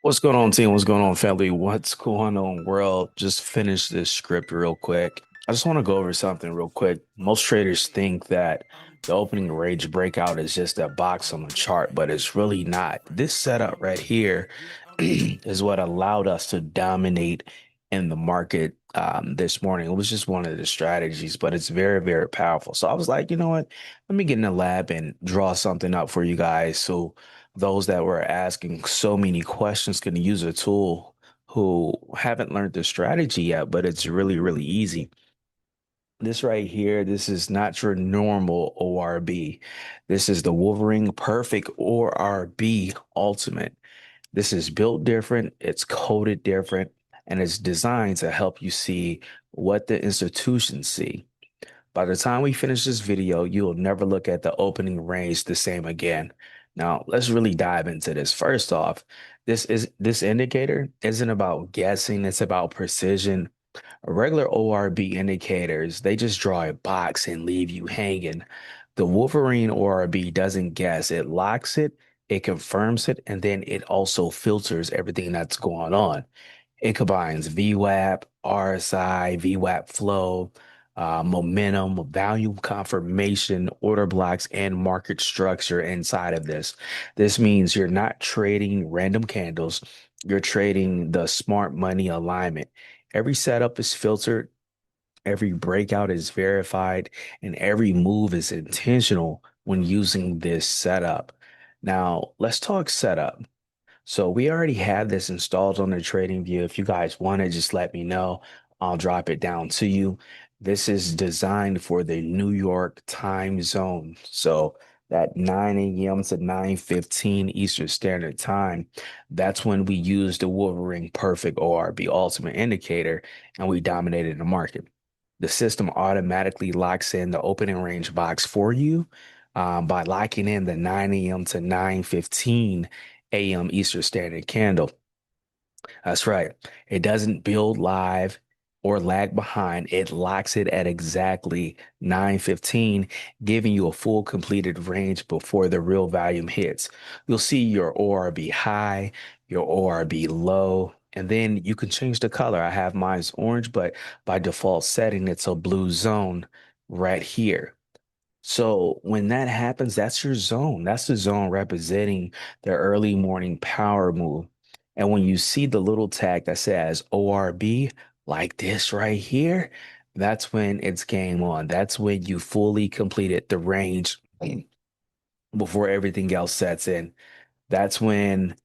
What's going on, team? What's going on, family? What's going on, world? Just finish this script real quick. I just want to go over something real quick. Most traders think that the opening range breakout is just a box on the chart, but it's really not. This setup right here is what allowed us to dominate in the market this morning. It was just one of the strategies, but it's very, very powerful. So I was like, you know what? Let me get in the lab and draw something up for you guys. So those that were asking so many questions can use a tool who haven't learned the strategy yet, but it's really, really easy. This right here, this is not your normal ORB. This is the Wolverine Perfect ORB Ultimate. This is built different, it's coded different, and it's designed to help you see what the institutions see. By the time we finish this video, you'll never look at the opening range the same again. Now, let's really dive into this. First off, this indicator isn't about guessing, it's about precision. Regular ORB indicators, they just draw a box and leave you hanging. The Wolverine ORB doesn't guess, it locks it, it confirms it, and then it also filters everything that's going on. It combines VWAP, RSI, VWAP flow, momentum, value confirmation, order blocks, and market structure inside of this. This means you're not trading random candles, you're trading the smart money alignment. Every setup is filtered, every breakout is verified, and every move is intentional when using this setup. Now, let's talk setup. So we already have this installed on the trading view. If you guys want it, just let me know. I'll drop it down to you. This is designed for the New York time zone. So that 9 a.m. to 9:15 Eastern Standard Time, that's when we use the Wolverine Perfect ORB Ultimate Indicator and we dominated the market. The system automatically locks in the opening range box for you by locking in the 9 a.m. to 9:15 a.m. Eastern Standard Candle. That's right. It doesn't build live or lag behind. It locks it at exactly 9:15, giving you a full completed range before the real volume hits. You'll see your ORB high, your ORB low, and then you can change the color. I have mine's orange, but by default setting, it's a blue zone right here. So when that happens, that's your zone. That's the zone representing the early morning power move. And when you see the little tag that says ORB, like this right here, that's when it's game on. That's when you fully completed the range before everything else sets in. That's when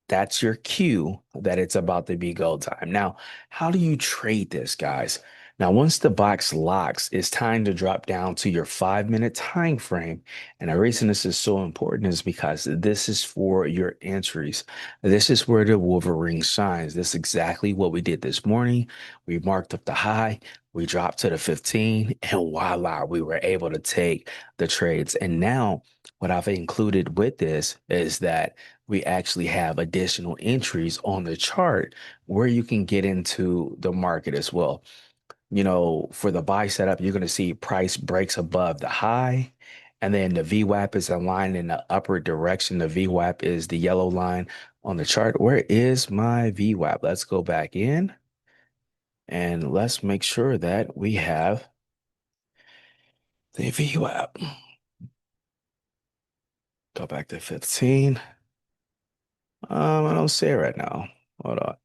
that's your cue that it's about to be go time. Now, how do you trade this, guys? Now, once the box locks, it's time to drop down to your 5 minute time frame. And the reason this is so important is because this is for your entries. This is where the Wolverine shines. This is exactly what we did this morning. We marked up the high, we dropped to the 15, and voila, we were able to take the trades. And now, what I've included with this is that we actually have additional entries on the chart where you can get into the market as well. You know, for the buy setup, you're going to see price breaks above the high, and then the VWAP is aligned in the upward direction. The VWAP is the yellow line on the chart. Where is my VWAP? Let's go back in and let's make sure that we have the VWAP. Go back to 15. I don't see it right now. Hold on.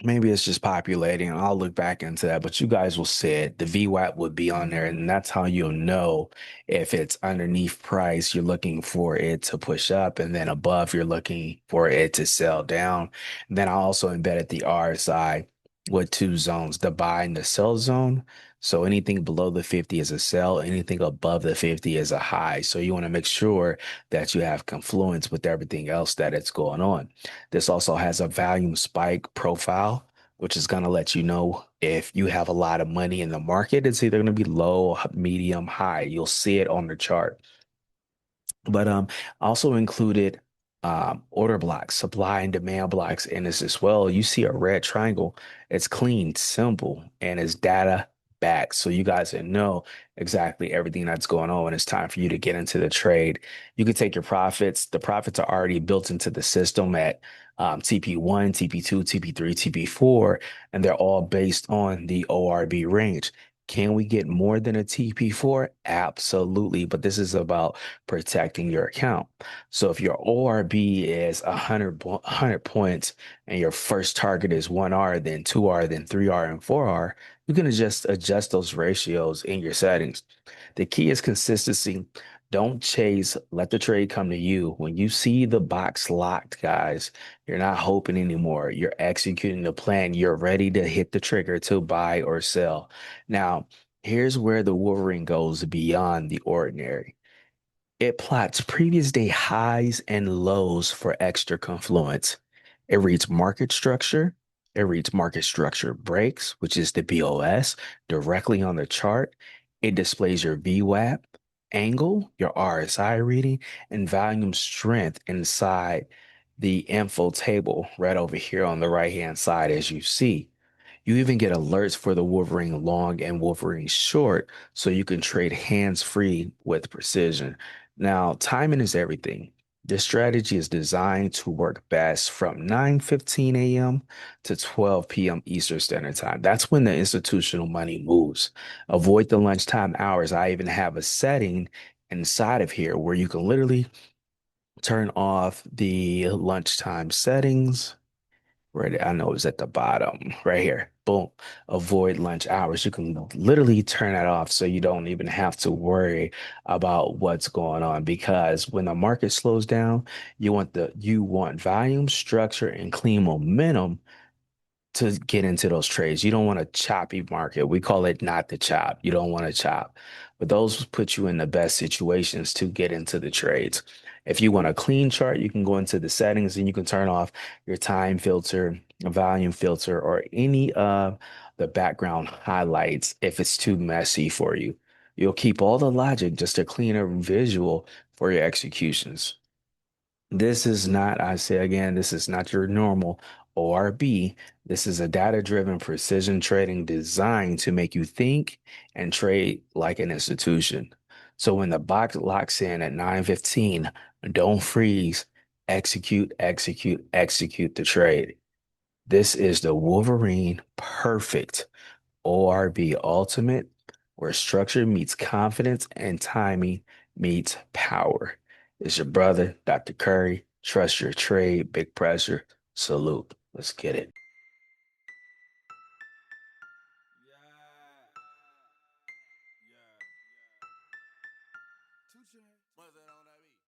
Maybe it's just populating. I'll look back into that, but you guys will see it. The VWAP would be on there, and that's how you'll know if it's underneath price, you're looking for it to push up, and then above, you're looking for it to sell down. And then I also embedded the RSI with two zones, the buy and the sell zone. So anything below the 50 is a sell, anything above the 50 is a high. So you want to make sure that you have confluence with everything else that it's going on. This also has a volume spike profile, which is going to let you know if you have a lot of money in the market, it's either going to be low, medium, high. You'll see it on the chart. But also included order blocks, supply and demand blocks in this as well. You see a red triangle. It's clean, simple, and it's data. back. So you guys know exactly everything that's going on when it's time for you to get into the trade. You can take your profits. The profits are already built into the system at TP1, TP2, TP3, TP4, and they're all based on the ORB range. Can we get more than a TP4? Absolutely. But this is about protecting your account. So if your ORB is 100 points and your first target is 1R, then 2R, then 3R, and 4R, you can just adjust those ratios in your settings. The key is consistency. Don't chase, let the trade come to you. When you see the box locked, guys, you're not hoping anymore. You're executing the plan. You're ready to hit the trigger to buy or sell. Now, here's where the Wolverine goes beyond the ordinary. It plots previous day highs and lows for extra confluence. It reads market structure. It reads market structure breaks, which is the BOS, directly on the chart. It displays your VWAP, angle, your RSI reading, and volume strength inside the info table right over here on the right-hand side, as you see. You even get alerts for the Wolverine long and Wolverine short, so you can trade hands-free with precision. Now, timing is everything. This strategy is designed to work best from 9:15 a.m. to 12 p.m. Eastern Standard Time. That's when the institutional money moves. Avoid the lunchtime hours. I even have a setting inside of here where you can literally turn off the lunchtime settings. Right, I know it's at the bottom right here. Boom. Avoid lunch hours. You can literally turn that off so you don't even have to worry about what's going on because when the market slows down, you want volume, structure, and clean momentum to get into those trades. You don't want a choppy market. We call it not the chop. You don't want to chop. But those put you in the best situations to get into the trades. If you want a clean chart, you can go into the settings and you can turn off your time filter, volume filter, or any of the background highlights if it's too messy for you. You'll keep all the logic, just a cleaner visual for your executions. This is not, I say again, this is not your normal ORB. This is a data-driven precision trading designed to make you think and trade like an institution. So when the box locks in at 9:15, don't freeze. Execute, execute, execute the trade. This is the Wolverine perfect ORB Ultimate, where structure meets confidence and timing meets power. It's your brother, Dr. Curry. Trust your trade, big pressure. Salute. Let's get it.